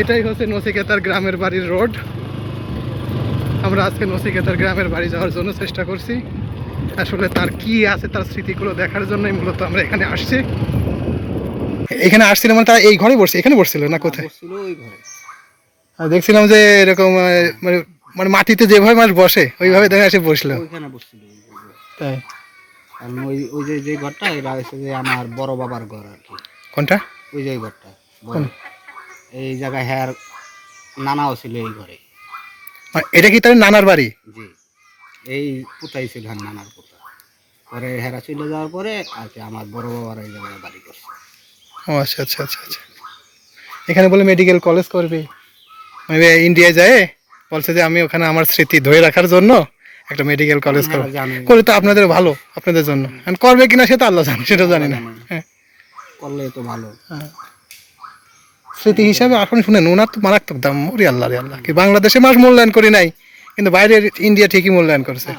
এটাই হচ্ছে নচিকেতার গ্রামের বাড়ির রোড। আমরা আজকে নচিকেতার গ্রামের বাড়ি যাওয়ার জন্য চেষ্টা করছি। আসলে তার কি আছে, তার স্মৃতিগুলো দেখার জন্যই মূলত আমরা এখানে আসছি। এখানে আসছিলাম মানে তারা এই ঘরে বসছে, এখানে বসছিল না কোথায়? আর দেখছিলাম যে এরকম মানে মানে মাটিতে যেভাবে মাছ বসে ওইভাবে দেখা এসে বসলো। তাই কারণ ওই ওই যে যে ঘরটা এটা হচ্ছে যে আমার বড় বাবার ঘর আর কি। কোনটা? ওই যে ঘরটা বড়, এই জায়গায় হ্যার নানাও ছিল এই ঘরে। এটা কি তার নানার বাড়ি? জি, এই পুতাই ছিল হ্যার নানার পুতা। পরে হেরা চলে যাওয়ার পরে আর কি আমার বড় বাবার এই জায়গায় বাড়ি করছে। ও আচ্ছা আচ্ছা আচ্ছা আচ্ছা। এখানে বলে মেডিকেল কলেজ করবে, মানে ইন্ডিয়ায় যায় বলছে যে আমি ওখানে আমার স্মৃতি ধরে রাখার জন্য একটা মেডিকেল কলেজ করবো। করে তো আপনাদের ভালো, আপনাদের জন্য। করবে কিনা সেটা আল্লাহ জানে, সেটা জানি না। হ্যাঁ, করলে তো ভালো। স্মৃতি হিসাবে এখন শুনেন ওনার তো মারাত্মক দাম। ওরে আল্লাহ রে আল্লাহ, কি বাংলাদেশে মাস মূল্যায়ন করি নাই, কিন্তু বাইরের ইন্ডিয়া ঠিকই মূল্যায়ন করছে।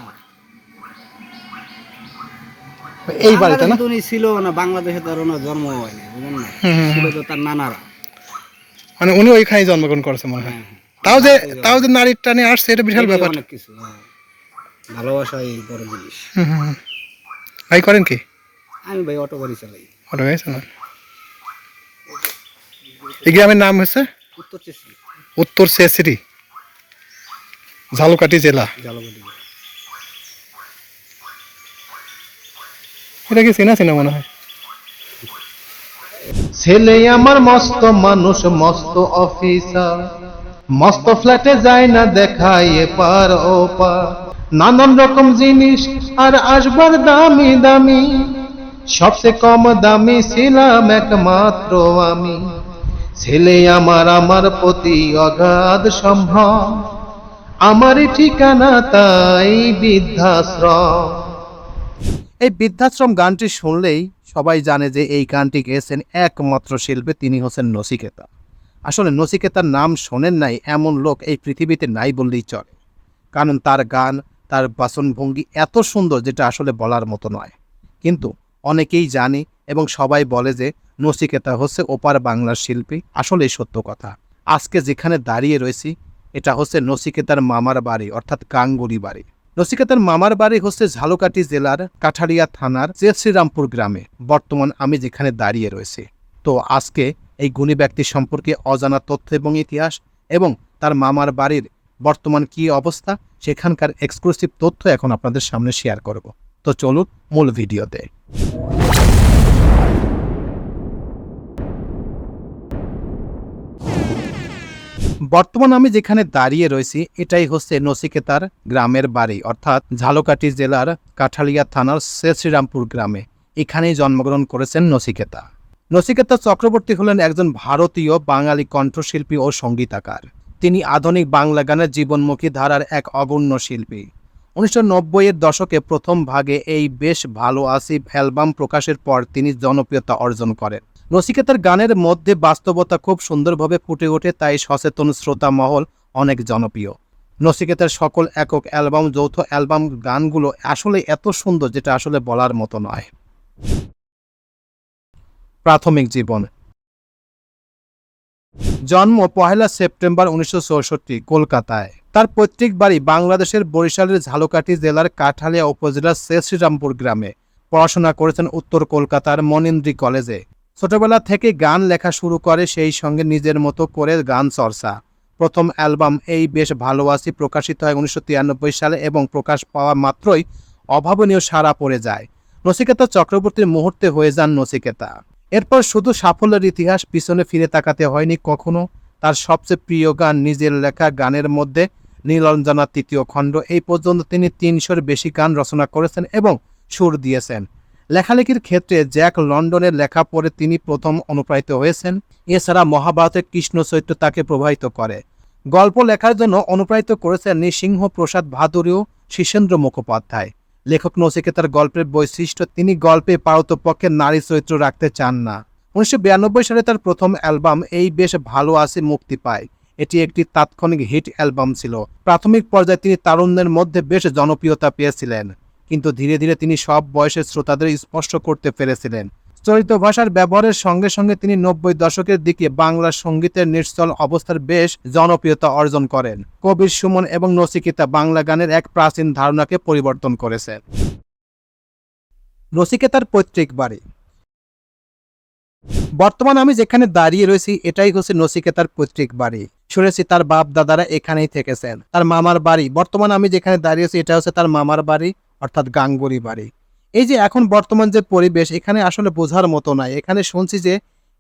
এই বাড়িটা না উনি ছিল না বাংলাদেশে, তার ওনার জন্ম হয়নি, বুঝলেন না? ছিল তো তার নানারা, মানে উনি ওইখানে জন্মগ্রহণ করেছে মনে হয়। তাও যে নারীর টানে আসছে, এটা বিশাল ব্যাপার। অনেক কিছু। ভালোবাসা এই বড় জিনিস। ভাই করেন কি? আমি ভাই অটো গাড়ি চালাই। অটো গাড়ি চালান। এই গ্রামের নাম হচ্ছে উত্তর চেষ্টা, উত্তর চেচরি, ঝালকাঠি জেলা। এটা কি চেনা চেনা মনে হয়। ছেলে আমার মস্ত মানুষ, মস্ত অফিসার, মস্ত ফ্ল্যাটে যায় না দেখায় এপার ওপার, নানান রকম জিনিস আর আসবার দামি দামি, সবচেয়ে কম দামি ছিলাম একমাত্র আমি। ছেলে আমার আমার প্রতি অগাধ সম্ভব, আমারই ঠিকানা তাই বৃদ্ধাশ্রম। এই বৃদ্ধাশ্রম গানটি শুনলেই সবাই জানে যে এই গানটি গেয়েছেন একমাত্র শিল্পী, তিনি হচ্ছেন নচিকেতা। আসলে নচিকেতার নাম শোনেন নাই এমন লোক এই পৃথিবীতে নাই বললেই চলে, কারণ তার গান, তার বাচনভঙ্গি এত সুন্দর যেটা আসলে বলার মতো নয়। কিন্তু অনেকেই জানে এবং সবাই বলে যে নচিকেতা হচ্ছে ওপার বাংলার শিল্পী। আসলেই সত্য কথা। আজকে যেখানে দাঁড়িয়ে রয়েছি এটা হচ্ছে নচিকেতার মামার বাড়ি, অর্থাৎ গাঙ্গুলি বাড়ি। নচিকেতার মামার বাড়ি হচ্ছে ঝালকাঠি জেলার কাঠারিয়া থানার শ্রীরামপুর গ্রামে। বর্তমান আমি যেখানে দাঁড়িয়ে রয়েছি, তো আজকে এই গুণী ব্যক্তি সম্পর্কে অজানা তথ্য এবং ইতিহাস এবং তার মামার বাড়ির বর্তমান কি অবস্থা সেখানকার এক্সক্লুসিভ তথ্য এখন আপনাদের সামনে শেয়ার করব। তো চলুন মূল ভিডিওতে। বর্তমান আমি যেখানে দাঁড়িয়ে রয়েছি এটাই হচ্ছে নচিকেতার গ্রামের বাড়ি, অর্থাৎ ঝালকাঠি জেলার কাঠালিয়া থানার শ্রীরামপুর গ্রামে। এখানেই জন্মগ্রহণ করেছেন নচিকেতা। নচিকেতা চক্রবর্তী হলেন একজন ভারতীয় বাঙালি কণ্ঠশিল্পী ও সঙ্গীতকার। তিনি আধুনিক বাংলা গানের জীবনমুখী ধারার এক অগণ্য শিল্পী। 1990-এর দশকে প্রথম ভাগে এই বেশ ভালো আছি অ্যালবাম প্রকাশের পর তিনি জনপ্রিয়তা অর্জন করেন। নচিকেতার গানের মধ্যে বাস্তবতা খুব সুন্দরভাবে ফুটে ওঠে, তাই সচেতন শ্রোতা মহল অনেক জনপ্রিয়। নচিকেতার সকল একক অ্যালবাম, যৌথ অ্যালবাম গানগুলো আসলে এত সুন্দর যেটা আসলে বলার মতো নয়। প্রাথমিক জীবন। জন্ম 1 সেপ্টেম্বর 1964 কলকাতায়। তার পৈতৃক বাড়ি বাংলাদেশের বরিশালের ঝালকাঠি জেলার কাঠালিয়া উপজেলার শ্রীরামপুর গ্রামে। পড়াশোনা করেছেন উত্তর কলকাতার মনিন্দ্রী কলেজে। ছোটবেলা থেকে গান লেখা শুরু করে, সেই সঙ্গে নিজের মতো করে গান চর্চা। প্রথম অ্যালবাম এই বেশ ভালো আছি প্রকাশিত হয় 1993 সালে এবং প্রকাশ পাওয়া মাত্রই অভাবনীয় সাড়া পড়ে যায়। নচিকেতা চক্রবর্তীর মুহূর্তে হয়ে যান নচিকেতা। এরপর শুধু সাফল্যের ইতিহাস, পিছনে ফিরে তাকাতে হয়নি কখনো। তার সবচেয়ে প্রিয় গান নিজের লেখা গানের মধ্যে নীলাঞ্জনা তৃতীয় খণ্ড। এই পর্যন্ত তিনি 300-এর বেশি গান রচনা করেছেন এবং সুর দিয়েছেন। লেখালেখির ক্ষেত্রে জ্যাক লন্ডনের লেখা পড়ে তিনি প্রথম অনুপ্রাণিত হয়েছেন। এছাড়া মহাভারতের কৃষ্ণ চরিত্র তাকে প্রভাবিত করে। গল্প লেখার জন্য অনুপ্রাণিত করেছেন নৃসিংহ প্রসাদ ভাদুরী ও শীর্ষেন্দ্র মুখোপাধ্যায়। লেখক নচিকেতার গল্পের বৈশিষ্ট্য, তিনি গল্পে পারতপক্ষে নারী চরিত্র রাখতে চান না। 1992 সালে তার প্রথম অ্যালবাম এই বেশ ভালো আছে মুক্তি পায়। এটি একটি তাৎক্ষণিক হিট অ্যালবাম ছিল। প্রাথমিক পর্যায়ে তিনি তারুণ্যের মধ্যে বেশ জনপ্রিয়তা পেয়েছিলেন, কিন্তু ধীরে ধীরে তিনি সব বয়সের শ্রোতাদের স্পর্শ করতে পেরেছিলেন। চলিত ভাষার ব্যবহারের সঙ্গে সঙ্গে তিনি 90 দশকের দিকে বাংলা সঙ্গীতের নিশ্চল অবস্থার বেশ জনপ্রিয়তা অর্জন করেন। কবির সুমন এবং নচিকেতা বাংলা গানের এক প্রাচীন ধারণাকে পরিবর্তন করেছে। নচিকেতার পৈতৃক বাড়ি। বর্তমান আমি যেখানে দাঁড়িয়ে রয়েছি এটাই হচ্ছে নচিকেতার পৈতৃক বাড়ি। শুনেছি তার বাপ দাদারা এখানেই থেকেছেন। তার মামার বাড়ি, বর্তমান আমি যেখানে দাঁড়িয়েছি এটা হচ্ছে তার মামার বাড়ি, অর্থাৎ গাঙ্গুলি বাড়ি। এই যে এখন বর্তমান যে পরিবেশ, এখানে আসলে বোঝার মতো নাই। এখানে শুনছি যে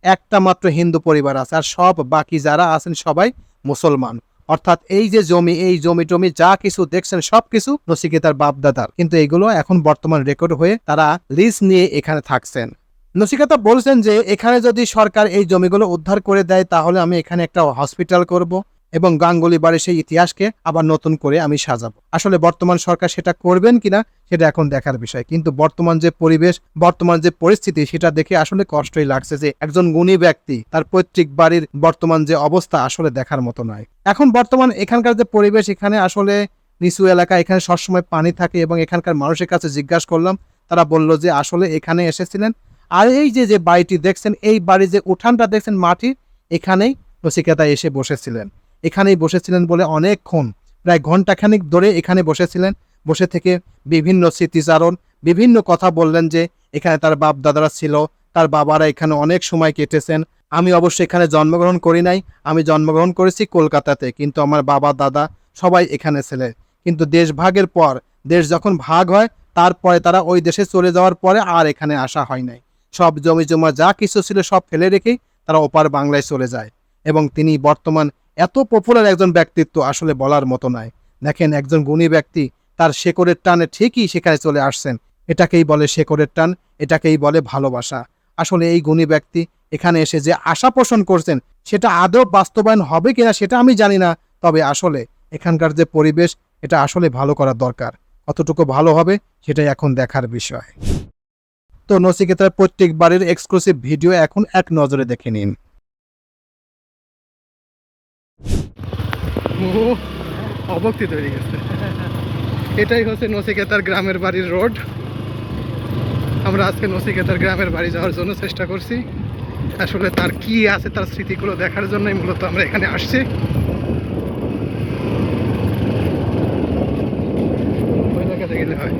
একটা মাত্র হিন্দু পরিবার আছে, আর সব বাকি যারা আছেন সবাই মুসলমান। অর্থাৎ এই যে জমি, এই জমি টমি যা কিছু দেখছেন সবকিছু নচিকেতার বাপ দাদার, কিন্তু এগুলো এখন বর্তমান রেকর্ড হয়ে তারা লিজ নিয়ে এখানে থাকছেন। নচিকেতা বলছেন যে এখানে যদি সরকার এই জমিগুলো উদ্ধার করে দেয় তাহলে আমি এখানে একটা হসপিটাল করব এবং গাঙ্গুলি বাড়ির সেই ইতিহাসকে আবার নতুন করে আমি সাজাবো। আসলে বর্তমান সরকার সেটা করবেন কিনা সেটা এখন দেখার বিষয়, কিন্তু বর্তমান যে পরিবেশ, বর্তমান যে পরিস্থিতি সেটা দেখে আসলে কষ্টই লাগছে যে একজন গুণী ব্যক্তি তার পৈতৃক বাড়ির বর্তমান যে অবস্থা আসলে দেখার মতো নয়। এখন বর্তমান এখানকার যে পরিবেশ, এখানে আসলে নিচু এলাকা, এখানে সবসময় পানি থাকে এবং এখানকার মানুষের কাছে জিজ্ঞাসা করলাম, তারা বলল যে আসলে এখানে এসেছিলেন। আর এই যে যে বাড়িটি দেখছেন, এই বাড়ির যে উঠানটা দেখছেন মাটির, এখানেই নচিকেতা এসে বসেছিলেন। এখানেই বসেছিলেন বলে অনেকক্ষণ, প্রায় ঘন্টাখানিক ধরে এখানে বসেছিলেন। বসে থেকে বিভিন্ন স্মৃতিচারণ, বিভিন্ন কথা বললেন যে এখানে তার বাপ দাদারা ছিল, তার বাবারা এখানে অনেক সময় কেটেছেন। আমি অবশ্য এখানে জন্মগ্রহণ করি নাই, আমি জন্মগ্রহণ করেছি কলকাতাতে, কিন্তু আমার বাবা দাদা সবাই এখানে ছিলেন। কিন্তু দেশ ভাগের পর, দেশ যখন ভাগ হয় তারপরে তারা ওই দেশে চলে যাওয়ার পরে আর এখানে আসা হয় নাই। সব জমি জমা যা কিছু ছিল সব ফেলে রেখেই তারা ওপার বাংলায় চলে যায়। এবং তিনি বর্তমান এত পপুলার একজন ব্যক্তিত্ব আসলে বলার মতো নয়। দেখেন, একজন গুণী ব্যক্তি তার শেকড়ের টানে ঠিকই সেখানে চলে আসছেন। এটাকেই বলে শেকড়ের টান, এটাকেই বলে ভালোবাসা। আসলে এই গুণী ব্যক্তি এখানে এসে যে আশা পোষণ করছেন সেটা আদৌ বাস্তবায়ন হবে কিনা সেটা আমি জানি না, তবে আসলে এখানকার যে পরিবেশ এটা আসলে ভালো করার দরকার। কতটুকু ভালো হবে সেটাই এখন দেখার বিষয়। তো নচিকেতার প্রত্যেক বাড়ির এক্সক্লুসিভ ভিডিও এখন এক নজরে দেখে নিন। অবক্তি তৈরি গেছে। এটাই হচ্ছে নচিকেতার গ্রামের বাড়ির রোড। আমরা আজকে নচিকেতার গ্রামের বাড়ি যাওয়ার জন্য চেষ্টা করছি। আসলে তার কি আছে, তার স্মৃতিগুলো দেখার জন্যই মূলত আমরা এখানে আসছি। ওই জায়গাতে গেলে হয়।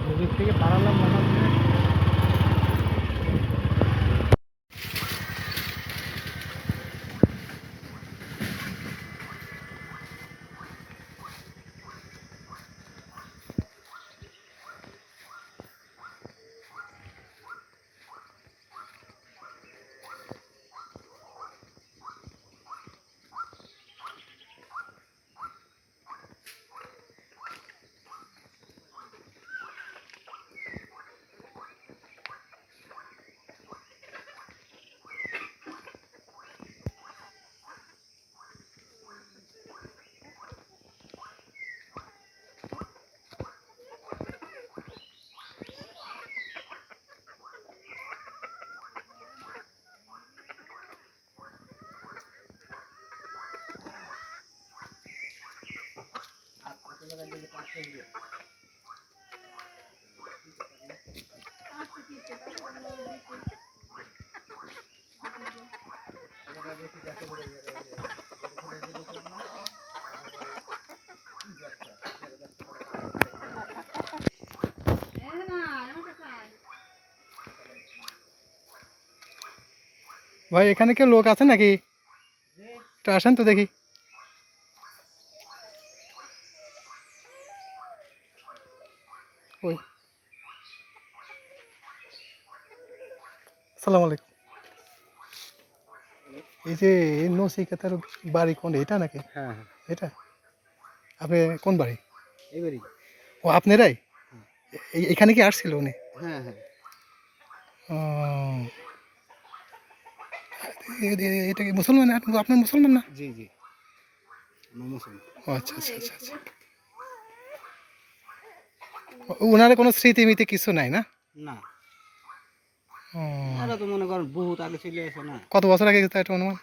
নদীর থেকে পারালাম মনে হচ্ছে। ভাই, এখানে কেউ লোক আছে নাকি? একটু আসেন তো দেখি। ওই, আসসালামু আলাইকুম। এই যে নচিকেতার বাড়ি কোন, এটা নাকি? হ্যাঁ হ্যাঁ, এটা আপনি কোন বাড়ি? এই বাড়ি। ও আপনারাই? এখানে কি আসছিল উনি? হ্যাঁ হ্যাঁ। ও, এটা কি মুসলমান? আপনার মুসলমান না? জি জি, আমরা মুসলমান। ও আচ্ছা আচ্ছা আচ্ছা আচ্ছা। ওনার কোনো স্মৃতি মিতি কিছু নাই না? না, ও, এরা তো মনে করেন বহুত আগে চলে আসে না। কত বছর আগে গেছে একটা অনুমান?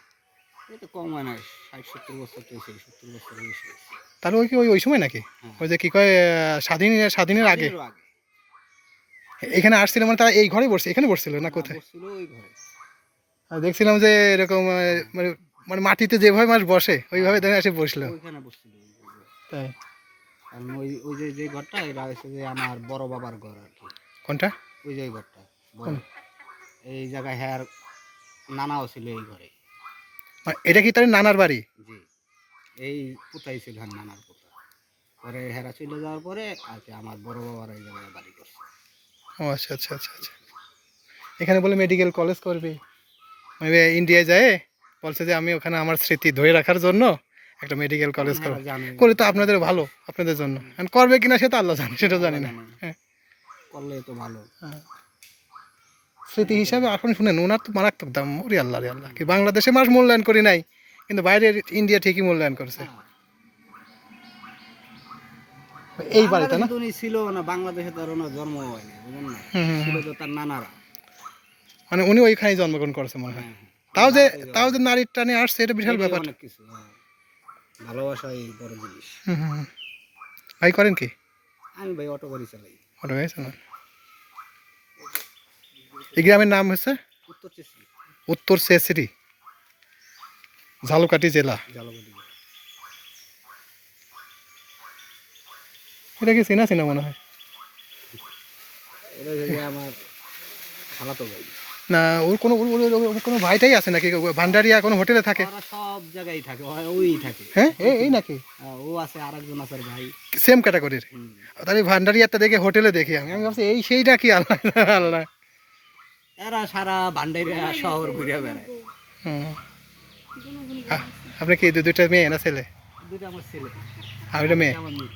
এই তো কম হয় না, 60-70 বছর তো হয়েছে, 70 বছর বেশি হয়েছে। তাহলে ওই কি ওই ওই সময় নাকি? হ্যাঁ, ওই যে কি কয় স্বাধীনের আগে স্বাধীনেরও আগে। এখানে আসছিল, মানে তারা এই ঘরে বসছে, এখানে বসছিল না না, কোথায়? বসছিল ওই ঘরে। আর দেখছিলাম যে এরকম মানে মানে মাটিতে যেভাবে মাছ বসে ওইভাবে দেখে এসে বসলো। ওইখানে বসছিল ওই ঘরে। তাই? কারণ ওই ওই যে যে ঘরটা, এটা হচ্ছে যে আমার বড় বাবার ঘর আর কি। কোনটা? ওই যে ওই ঘরটা বড়, কোন? এই জায়গায় হ্যার নানাও ছিল এই ঘরে। মানে এটা কি তার নানার বাড়ি? জি, এই পোতাই ছিল হ্যাঁ, নানার পোতা। পরে হেরা চলে যাওয়ার পরে আর কি আমার বড় বাবার এই জায়গায় বাড়ি করছে। ও আচ্ছা আচ্ছা আচ্ছা আচ্ছা। এখানে বলে মেডিকেল কলেজ করবে, মানে ইন্ডিয়ায় যায়, বলছে যে আমি ওখানে আমার স্মৃতি ধরে রাখার জন্য একটা মেডিকেল কলেজ হেরা করবো। জানে, করে তো আপনাদের ভালো, আপনাদের জন্য। এখন করবে কিনা সেটা আল্লাহ জানে, সেটা জানি না। জানে, হ্যাঁ, করলে তো ভালো। হ্যাঁ। স্মৃতি হিসাবে এখন শুনেন ওনার তো মারাত্মক দাম, ওরে আল্লাহ রে আল্লাহ, কি বাংলাদেশে মাস মূল্যায়ন করি নাই, কিন্তু বাইরের ইন্ডিয়া ঠিকই মূল্যায়ন করেছে। হ্যাঁ, এই বাড়িতে বাংলাদেশে না? তো উনি ছিল না, বাংলাদেশে তো আর ওনার জন্ম হয়নি, বুঝলেন না? হুম হুম ছিল হুম। তো তার নানারা। মানে উনি ওইখানেই জন্মগ্রহণ করেছে মনে হয়। হ্যাঁ, হ্যাঁ। তাও যে ভারতে তাও জন্ম। যে নারীর টানে আসছে, এটা বিশাল এটাই ব্যাপার। অনেক কিছু, হ্যাঁ। ভালোবাসা এই বড় জিনিস। হুম হুম হুম। ভাই করেন কি? আমি ভাই অটো গাড়ি চালাই। ওটা হয়েছে না? এই গ্রামের নাম হচ্ছে উত্তর চেষ্টা, উত্তর চেচরি, ঝালকাঠি জেলা। জালগটি। এটা কি চেনা চেনা মনে হয়? এটা হচ্ছে যে আমার খালাতো ভাই। না, ওর কোনো ওর কোনো ভাইটাই আছে নাকি ভান্ডারিয়া কোনো হোটেলে থাকে? ওরা সব জায়গায় থাকে, ওই থাকে। হ্যাঁ, এই নাকি ও আছে, আরেকজন আছে ওর ভাই। সেম ক্যাটাগরির? হুম। তাহলে ভান্ডারিয়াটা দেখে হোটেলে দেখি আমি, আমি ভাবছি এই সেইটা কি, আল্লাহ আল্লাহ। এরা সারা ভান্ডারিয়া শহর ঘুরে বেড়ায়। হুম। আপনি কি দুইটা মেয়ে না ছেলে? দুটো আমার ছেলে, আর ওইটা মেয়ে? আমার মেয়ে।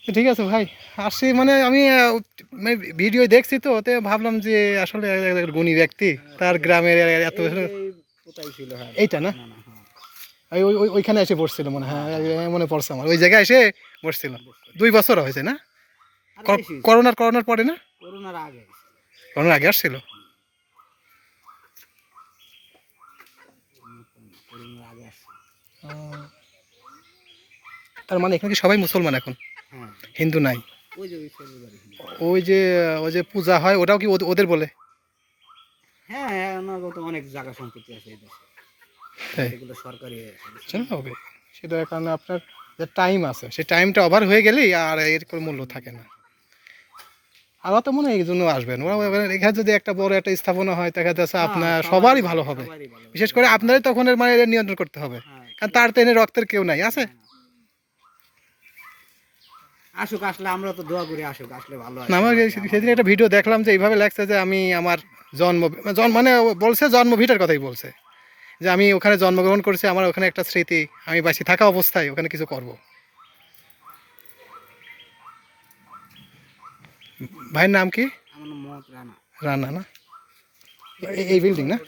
তো ঠিক আছে ভাই, আসছি মানে আমি ভিডিও দেখছি তো, ওতে ভাবলাম যে আসলে এক গুণী ব্যক্তি, তার গ্রামের এত এই কোথায় ছিল, হ্যাঁ। এইটা না? না, না, হ্যাঁ। ওইখানে এসে বসছিল মনে হয়, হ্যাঁ, মনে পড়ছে আমার, ওই জায়গায় এসে বসছিল। 2 বছর হয়েছে না? আরে বেশি হয়েছে। করোনার পরে না? করোনার আগে। করোনার আগে আসছিল? করোনার আগে আসছে। ও, তার মানে এখানে কি সবাই মুসলমান এখন, হ্যাঁ, হিন্দু নাই? ওই যে ওই ছেলের বাড়ি। ওই যে ওই যে পূজা হয় ওটাও কি ওদের বলে? হ্যাঁ, হ্যাঁ, ওনার তো অনেক জায়গা সম্পত্তি আছে এই দেশে, তাই? এগুলো সরকারি। সেটা হবে, সেটা কারণে আপনার যে টাইম আছে সেই টাইমটা ওভার হয়ে গেলেই আর এর কোনো মূল্য থাকে না। আমার তো মনে হয় এই জন্য আসবেন ওরা, এখানে যদি একটা বড় একটা স্থাপনা হয় দেখা যাচ্ছে আপনার সবারই ভালো হবে, বিশেষ করে আপনারই তখন এর মানে এর নিয়ন্ত্রণ করতে হবে, হ্যাঁ, কারণ তার তো এনে রক্তের কেউ নাই আছে। আসুক, আসলে আমরা তো দোয়া করি আসুক, আসলে ভালো হয়। না, আমার সেদিন একটা ভিডিও দেখলাম যে এইভাবে লাগছে যে আমি আমার মানে বলছে জন্ম ভিটার কথাই বলছে, যে আমি ওখানে জন্মগ্রহণ করেছি, আমার ওখানে একটা স্মৃতি, আমি বাঁচি থাকা অবস্থায় ওখানে কিছু করব। ভাইয়ের নাম কি? আমার নাম মোহাম্মদ রানা। রানা না? এই বিল্ডিং না?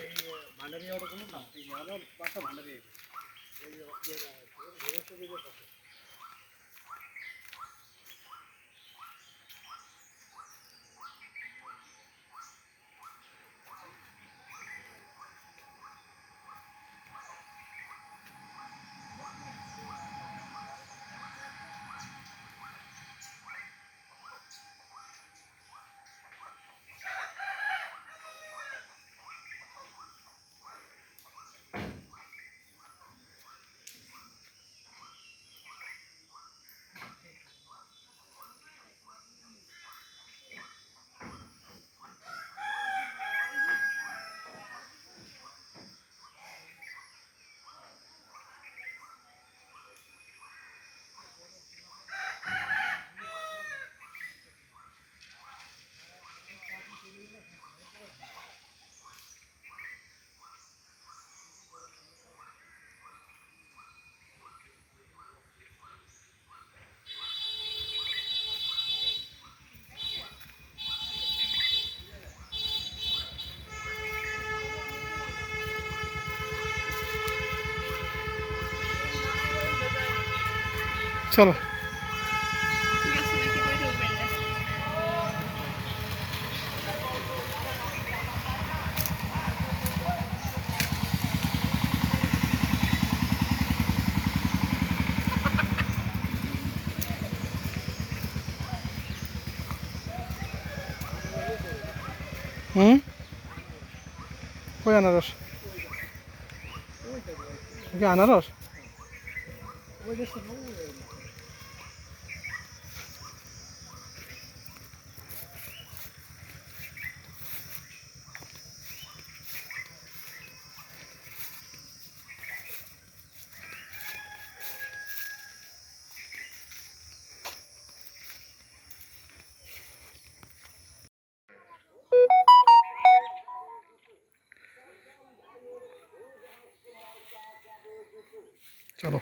চলো। ওই আনারস কি আনারস চলো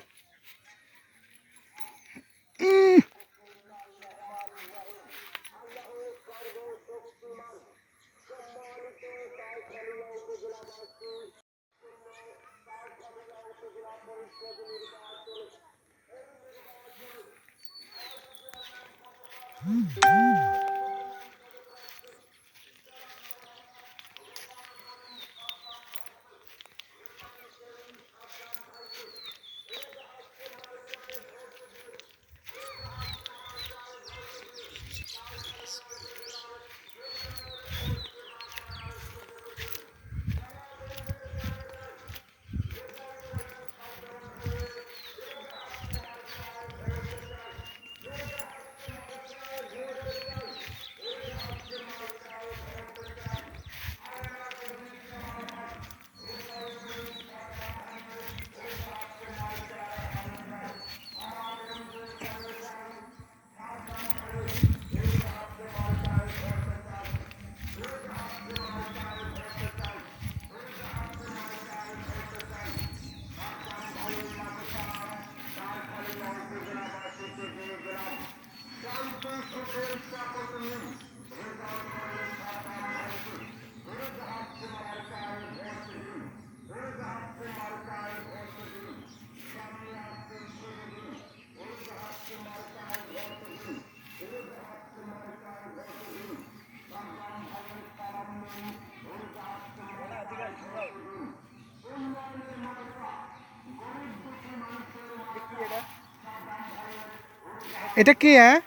এটা কি হ্যাঁ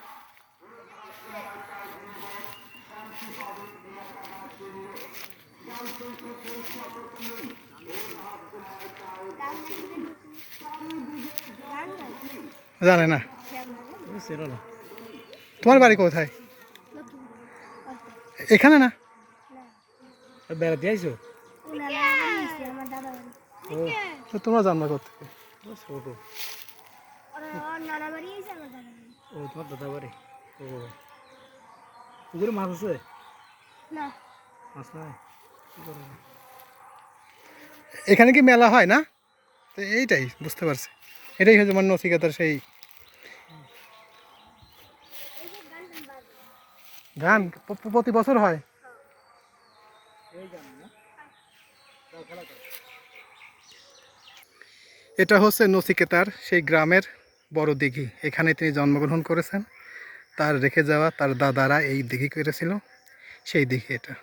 জানে না তোমার বাড়ি কোথায় এখানে না বেড়াতে আইছো তো তোমরা জানবা কোথেকে ছোট ও তোমার দাদা বাড়ি ও পুকুরে মাছ আছে মাছ নাই কি করবো? এখানে কি মেলা হয় না তো এইটাই বুঝতে পারছি এটাই হচ্ছে আমার নচিকেতার সেই গান প্রতি বছর হয় এটা হচ্ছে নচিকেতার সেই গ্রামের বড় দিঘি এখানে তিনি জন্মগ্রহণ করেছেন তার রেখে যাওয়া তার দাদারা এই দিঘি করেছিল সেই দিঘি এটা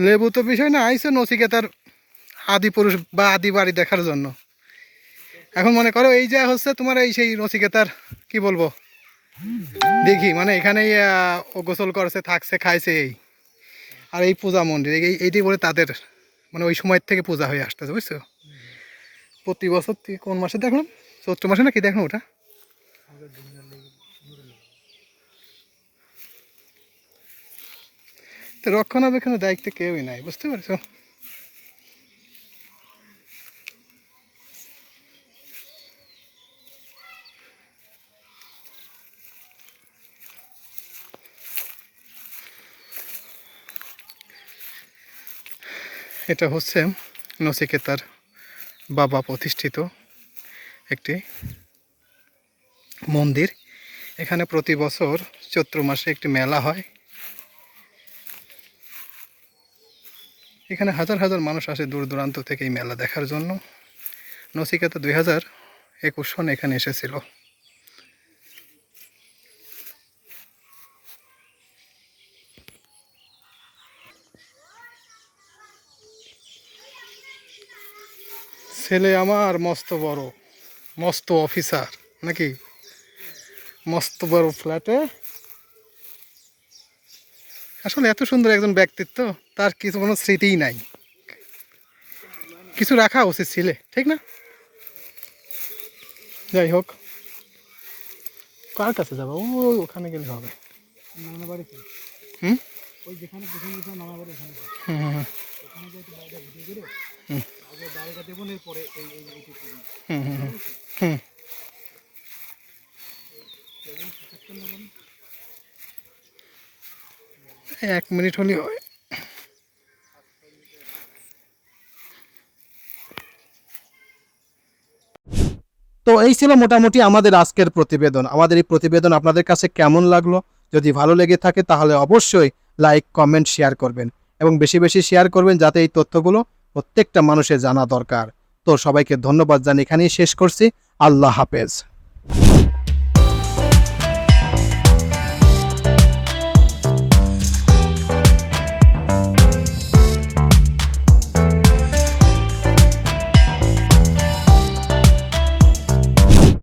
লেবু তো বিষয় না আইসে নচিকেতার আদি পুরুষ বা আদি বাড়ি দেখার জন্য এখন মনে করো এই যে হচ্ছে তোমার এই সেই নচিকেতার কি বলবো দেখি মানে এখানেই ও গোসল করছে থাকছে খাইছে এই আর এই পূজা মন্দির এইটি বলে তাদের মানে ওই সময় থেকে পূজা হয়ে আসতেছে বুঝছো প্রতি বছর কোন মাসে দেখলাম চৈত্র মাসে না কি দেখলাম ওটা তো রক্ষণাবেক্ষণের দায়িত্ব কেউই নাই বুঝতে পারছো এটা হচ্ছে নচিকেতার বাবা প্রতিষ্ঠিত একটি মন্দির এখানে প্রতি বছর চৈত্র মাসে একটি মেলা হয় এখানে হাজার হাজার মানুষ আসে দূর দূরান্ত থেকে এই মেলা দেখার জন্য নচিকেতা 2021 সনে এখানে এসেছিল ছেলে আমার মস্ত বড়, মস্ত অফিসার নাকি, মস্ত বড় ফ্ল্যাটে। আসলে এত সুন্দর একজন ব্যক্তিত্ব, তার কিছু কোনো স্মৃতিই নাই। কিছু রাখা উচিত ছিলে, ঠিক না? যাই হোক, কার কাছে যাবো? ওখানে গেলে হবে। নানা বাড়িতে হুম ওই যেখানে প্রথম যেখানে নানা বাড়ি ওখানে যাই। হুম হুম ওখানে যেহেতু বাড়িটা ভিডিও করে হুম আগে বাড়িটা দেবো না, পরে এই এই এইটি করবো। হুম হুম হুম হুম। 1 মিনিট হলেই হয়। তো এই ছিল মোটামুটি আমাদের আজকের প্রতিবেদন। আমাদের এই প্রতিবেদন আপনাদের কাছে কেমন লাগলো? যদি ভালো লেগে থাকে তাহলে অবশ্যই লাইক, কমেন্ট, শেয়ার করবেন এবং বেশি বেশি শেয়ার করবেন, যাতে এই তথ্যগুলো প্রত্যেকটা মানুষের জানা দরকার। তো সবাইকে ধন্যবাদ জানিয়ে এখানেই শেষ করছি। আল্লাহ হাফেজ।